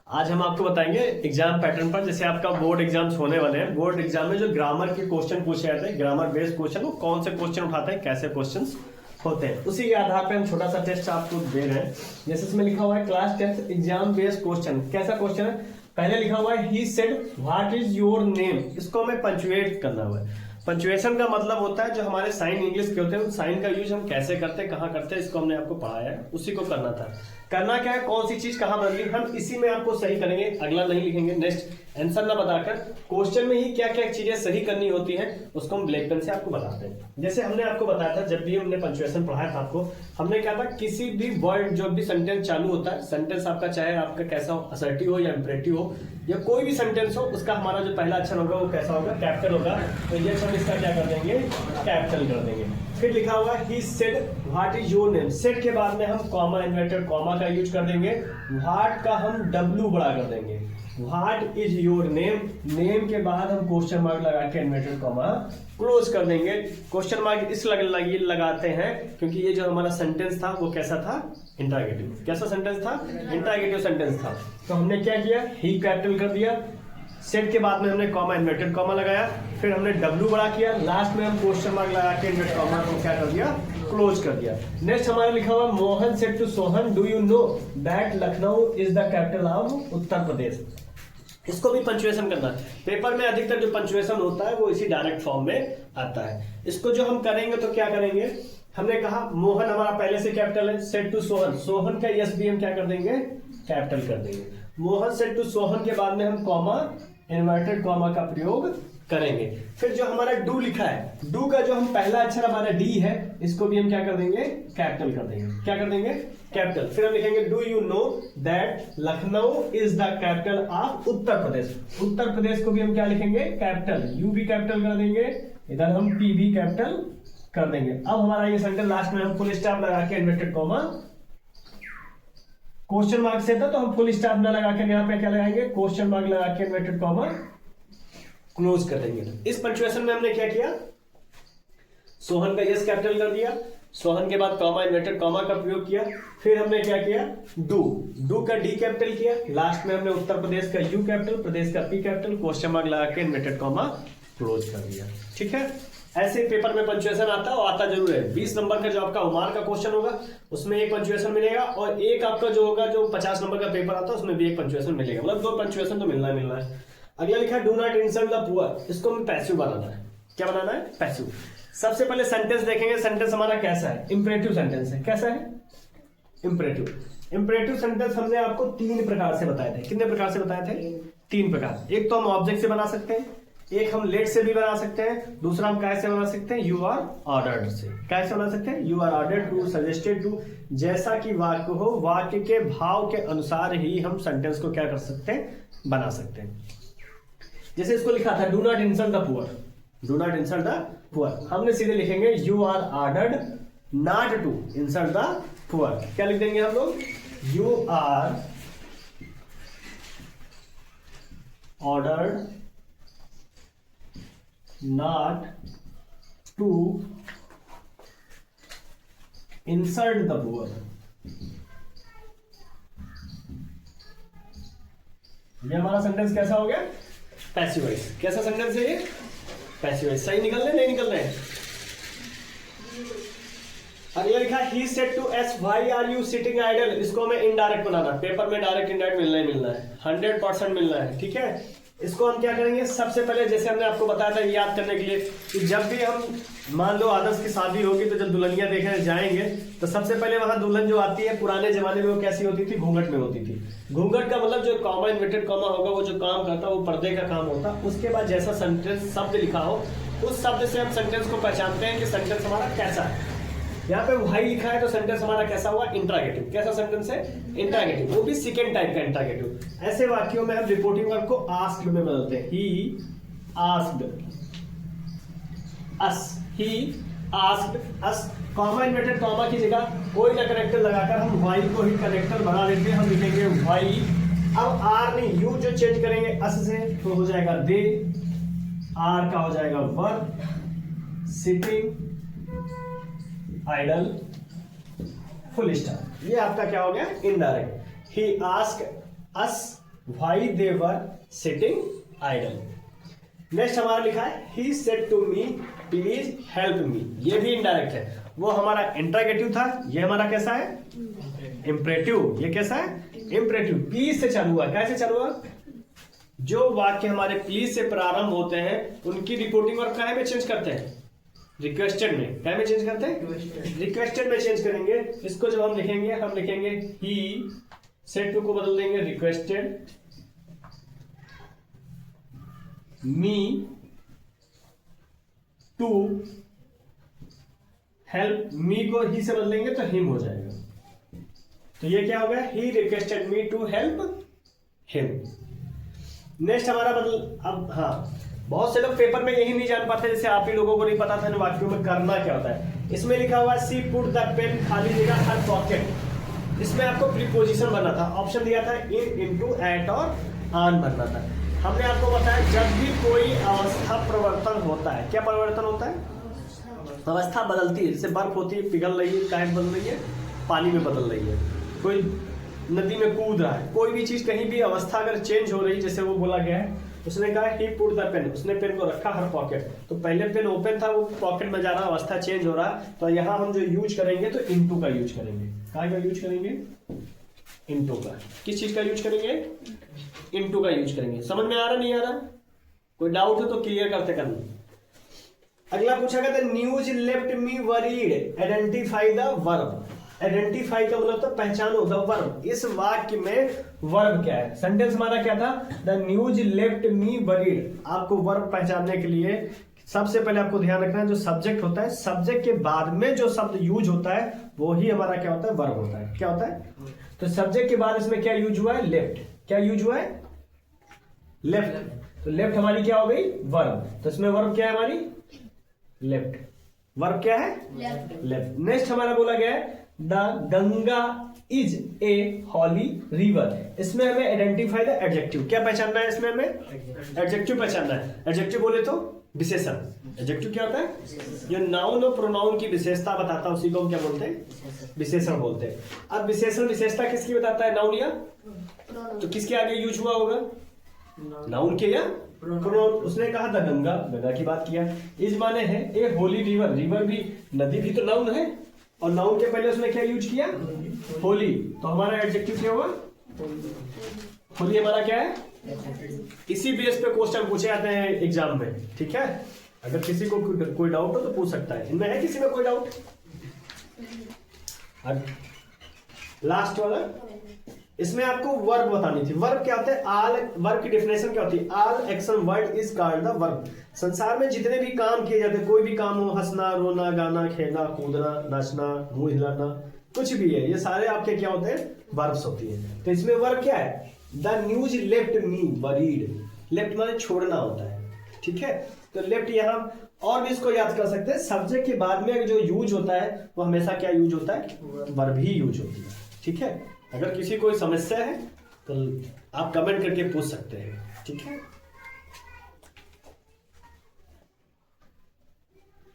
आज हम आपको बताएंगे एग्जाम पैटर्न पर। जैसे आपका बोर्ड एग्जाम्स होने वाले हैं, बोर्ड एग्जाम में जो ग्रामर के क्वेश्चन पूछे जाते हैं, ग्रामर बेस्ड क्वेश्चन, वो कौन से क्वेश्चन उठाते हैं, कैसे क्वेश्चंस होते हैं, उसी के आधार पे हम छोटा सा टेस्ट आपको दे रहे हैं। जैसे इसमें लिखा हुआ है क्लास 10 एग्जाम बेस्ड क्वेश्चन। कैसा क्वेश्चन है? पहले लिखा हुआ है he said what is your name. इसको हमें पंचुएट करना हुआ है। पंचुएशन का मतलब होता है जो हमारे साइन इंग्लिश के होते हैं, उन साइन का यूज हम कैसे करते हैं, कहाँ करते हैं, इसको हमने आपको पढ़ाया है, उसी को करना था। करना क्या है, कौन सी चीज कहाँ बदली, हम इसी में आपको सही करेंगे, अगला नहीं लिखेंगे। नेक्स्ट आंसर ना बताकर क्वेश्चन में ही क्या क्या चीजें सही करनी होती हैं, उसको हम ब्लैक पेन से आपको बताते हैं। जैसे हमने आपको बताया था, जब भी हमने पंचुएशन पढ़ाया था आपको, हमने क्या था, किसी भी वर्ड जो भी सेंटेंस चालू होता है, सेंटेंस आपका चाहे आपका कैसा हो, असर्टिव हो या इंपरेटिव हो या कोई भी सेंटेंस हो, उसका हमारा जो पहला अक्षर होगा वो कैसा होगा, कैपिटल होगा। तो ये हम इसका क्या कर देंगे, कैपिटल कर देंगे। फिर लिखा हुआ है he said what is your name. Said के बाद में हम कॉमा, इन्वर्टेड कॉमा का यूज कर देंगे। व्हाट का हम डब्ल्यू बड़ा कर देंगे। What is your name, name के बाद हम क्वेश्चन मार्क लगा के इन्वर्टेड कॉमा क्लोज कर देंगे। क्वेश्चन मार्क इस लगाते हैं क्योंकि ये जो हमारा सेंटेंस था वो कैसा था, इंटरोगेटिव। कैसा सेंटेंस था, इंटरोगेटिव सेंटेंस था। तो हमने क्या किया, ही कैपिटल कर दिया। सेट के बाद में हमने कॉमा, इन्वर्टेड कॉमा लगाया। फिर हमने डब्ल्यू बड़ा किया। लास्ट में हम क्वेश्चन मार्क लगा के इन्वर्टेड कॉमा को क्या कर दिया, क्लोज कर दिया। नेक्स्ट हमारा लिखा हुआ Mohan said to Sohan do you know that Lucknow is the capital of Uttar Pradesh. इसको भी पंचुएशन करना है। पेपर में अधिकतर जो पंचुएशन होता है वो इसी डायरेक्ट फॉर्म में आता है। इसको जो हम करेंगे तो क्या करेंगे, हमने कहा मोहन हमारा पहले से कैपिटल है, सेड टू सोहन, सोहन का यस भी हम क्या कर देंगे, कैपिटल कर देंगे। मोहन सेड टू सोहन के बाद में हम कॉमा, इन्वर्टेड कॉमा का प्रयोग करेंगे। फिर जो हमारा डू लिखा है, डू का जो हम पहला अक्षर हमारा डी है, इसको भी हम क्या कर देंगे, कैपिटल कर देंगे। क्या कर देंगे, कैपिटल। फिर हम लिखेंगे do you know that Lucknow is the capital of Uttar Pradesh. Uttar Pradesh को भी हम क्या लिखेंगे, कैपिटल। यू भी कैपिटल कर देंगे, इधर हम पी भी कैपिटल कर देंगे। अब हमारा ये सेंटेंस लास्ट में हम फुल स्टॉप लगा के इन्वर्टेड कॉमा, क्वेश्चन मार्क से था तो हम फुल स्टॉप ना लगा के यहाँ पे क्या लगाएंगे, क्वेश्चन मार्क लगा के इन्वर्टेड कॉमा क्लोज कर देंगे। इस पंचुएशन में हमने क्या किया, सोहन का यस कैपिटल कर दिया, सोहन के बाद कॉमा, इन्वर्टेड कॉमा का प्रयोग किया। फिर हमने क्या किया, डू का डी कैपिटल किया। लास्ट में हमने उत्तर प्रदेश का यू कैपिटल, प्रदेश का पी कैपिटल, क्वेश्चन मार्क लगा के इन्वर्टेड कॉमा क्लोज कर दिया। ठीक है, ऐसे पेपर में पंचुएशन आता है और आता जरूर है। 20 नंबर का जो आपका उमार का क्वेश्चन होगा उसमें एक पंचुएशन मिलेगा, और एक आपका जो होगा जो 50 नंबर का पेपर आता है उसमें भी एक पंचुएशन मिलेगा। मतलब 2 पंचुएशन तो मिलना है। अगला लिखा है do not insult the poor. इसको हमें पैसिव बनाना है। क्या बनाना है, पैसिव। सबसे पहले सेंटेंस देखेंगे, सेंटेंस हमारा कैसा है, इंपरेटिव सेंटेंस है। कैसा है, इंपरेटिव। इंपरेटिव सेंटेंस हमने आपको 3 प्रकार से बताए थे। कितने प्रकार से बताए थे, 3 प्रकार। एक तो हम ऑब्जेक्ट से बना सकते हैं, एक हम लेट से भी बना सकते हैं, दूसरा हम कैसे बना सकते हैं, यू आर ऑर्डर्ड से। कैसे बना सकते हैं, you are ordered to, suggested to. जैसा कि वाक्य हो, वाक्य के भाव के अनुसार ही हम सेंटेंस को क्या कर सकते हैं, बना सकते हैं। जैसे इसको लिखा था do not insult the poor, do not insult the poor, हमने सीधे लिखेंगे you are ordered not to insult the poor. क्या लिख देंगे हम लोग, you are ordered not to insult the poor। ये हमारा सेंटेंस कैसा हो गया, पैसिव वॉइस। कैसा सेंटेंस है ये, पैसिव वॉइस। सही निकल रहे नहीं निकल रहे। अगला लिखा he said to us why are you sitting idle. इसको हमें इनडायरेक्ट बनाना, पेपर में डायरेक्ट इनडायरेक्ट मिलना है 100% मिलना है। ठीक है, इसको हम क्या करेंगे, सबसे पहले जैसे हमने आपको बताया था याद करने के लिए कि जब भी हम मान लो आदर्श की शादी होगी तो जब दुल्हनिया देखने जाएंगे तो सबसे पहले वहां दुल्हन जो आती है, पुराने जमाने में वो कैसी होती थी, घूंघट में होती थी। घूंघट का मतलब जो कॉमा, इन्वर्टेड कॉमा होगा वो जो काम करता है वो पर्दे का काम होता। उसके बाद जैसा सेंटेंस शब्द लिखा हो उस शब्द से हम सेंटेंस को पहचानते हैं कि सेंटेंस हमारा कैसा है। यहाँ पे वाई लिखा है तो सेंटेंस हमारा कैसा हुआ, इंटरोगेटिव। कैसा सेंटेंस है, इंटरोगेटिव, वो भी सेकंड टाइप का इंटरोगेटिव। ऐसे वाक्यों में हम रिपोर्टिंग वर्ब को आस्क्ड में बदलते हैं। He asked us, he asked us. Comma, inverted comma की जगह कोई ना करेक्टर लगाकर हम वाई को ही करेक्टर बना लेते हैं। हम लिखेंगे वाई। अब आर नहीं, यू जो चेंज करेंगे अस से तो हो जाएगा दे, आर का हो जाएगा verb, sitting idle, full stop. ये आपका क्या हो गया, indirect. He asked us why they were sitting idle. Next हमारा लिखा है he said to me please help me, ये भी इनडायरेक्ट है। वो हमारा इंटरोगेटिव था, ये हमारा कैसा है इंपरेटिव, ये कैसा है इंपरेटिव। प्लीज से चालू हुआ, कैसे चालू हुआ? जो वाक्य हमारे प्लीज से प्रारंभ होते हैं उनकी रिपोर्टिंग और क्या में चेंज करते हैं? रिक्वेस्टेड में। क्या में चेंज करते हैं? रिक्वेस्टेड में चेंज करेंगे। इसको जब हम लिखेंगे ही सेड टू को बदल देंगे रिक्वेस्टेड मी टू हेल्प, मी को ही से बदलेंगे तो हिम हो जाएगा। तो ये क्या हो गया? He requested me to help him. Next हमारा अब हाँ, बहुत से लोग पेपर में यही नहीं जान पाते, जैसे आप ही लोगों को नहीं पता था इन वाक्यों में करना क्या होता है। इसमें लिखा हुआ है सी पुट द पेन, खाली जगह हर पॉकेट। इसमें आपको प्रीपोजिशन भरना था, ऑप्शन दिया था इन, इनटू, एट और ऑन भरना था। हमने आपको बताया जब भी कोई अवस्था परिवर्तन होता है, क्या परिवर्तन होता है? अवस्था बदलती है, जैसे बर्फ होती है पिघल रही है, काहे बदल रही है? पानी में बदल रही है। कोई नदी में कूद रहा है, कोई भी चीज कहीं भी अवस्था अगर चेंज हो रही है, जैसे वो बोला गया है, उसने कहा ही पुट द पेन, उसने पेन को रखा हर पॉकेट। तो पहले पेन ओपन था, वो पॉकेट में जा रहा, अवस्था चेंज हो रहा। तो यहाँ हम जो यूज करेंगे तो इनटू का यूज करेंगे। कहाँ का यूज करेंगे? इनटू का। किस चीज का यूज करेंगे? इनटू का यूज करेंगे। समझ में आ रहा नहीं आ रहा? कोई डाउट हो तो क्लियर करते करना। अगला पूछा गया था news left me worried, identify the verb. Identify का मतलब था पहचानो, द वर्ब। इस वाक्य में वर्ब क्या है? सेंटेंस हमारा क्या था? The news left me worried. आपको वर्ब पहचानने के लिए सबसे पहले आपको ध्यान रखना है जो सब्जेक्ट होता है, सब्जेक्ट के बाद में जो शब्द यूज होता है वो ही हमारा क्या होता है? वर्ब होता है। क्या होता है? तो सब्जेक्ट के बाद इसमें क्या यूज हुआ है? लेफ्ट। क्या यूज हुआ है? लेफ्ट। तो लेफ्ट हमारी क्या हो गई? वर्ब। तो इसमें वर्ब क्या है हमारी? लेफ्ट। वर्ब क्या है? लेफ्ट। नेक्स्ट हमारा बोला गया है the Ganga is a holy river. इसमें हमें आइडेंटिफाई द एडजेक्टिव। क्या पहचानना है इसमें? हमें एडजेक्टिव पहचानना है। एडजेक्टिव बोले तो विशेषण। एडजेक्टिव क्या होता है? जो नाउन और प्रोनाउन की विशेषता बताता है उसी को हम क्या बोलते हैं? विशेषण बोलते हैं। अब विशेषण विशेषता किसकी बताता है? नाउन या तो किसके आगे यूज हुआ होगा? नाउन के या प्रोनाउन। उसने कहा था गंगा, गंगा की बात किया। इज माने है ए होली रिवर, रिवर भी, नदी भी तो नाउन है, और नाउन के पहले उसने क्या यूज किया? होली। तो हमारा एडजेक्टिव क्या हुआ? होली हमारा क्या है? इसी बेस पे क्वेश्चन पूछे जाते हैं एग्जाम में, ठीक है? अगर किसी को कोई डाउट हो तो पूछ सकता है। इनमें है किसी में कोई डाउट? लास्ट वाला, इसमें आपको वर्ब बतानी थी। वर्ब क्या होता है? ऑल, वर्ब की डेफिनेशन क्या होती है? All action word is called the verb. संसार में जितने भी काम किए जाते हैं, कोई भी काम हो, हंसना, रोना, गाना, खेलना, कूदना, नाचना, मुंह हिलाना, कुछ भी है, ये सारे आपके क्या होते हैं? वर्ब्स होती है। तो इसमें वर्ब क्या है? The news left me worried. Left माने छोड़ना होता है, ठीक है? तो लेफ्ट यहाँ और भी इसको याद कर सकते हैं, सब्जेक्ट के बाद में जो यूज होता है वो हमेशा क्या यूज होता है? वर्ब ही यूज होती है, ठीक है? अगर किसी कोई समस्या है तो आप कमेंट करके पूछ सकते हैं, ठीक है?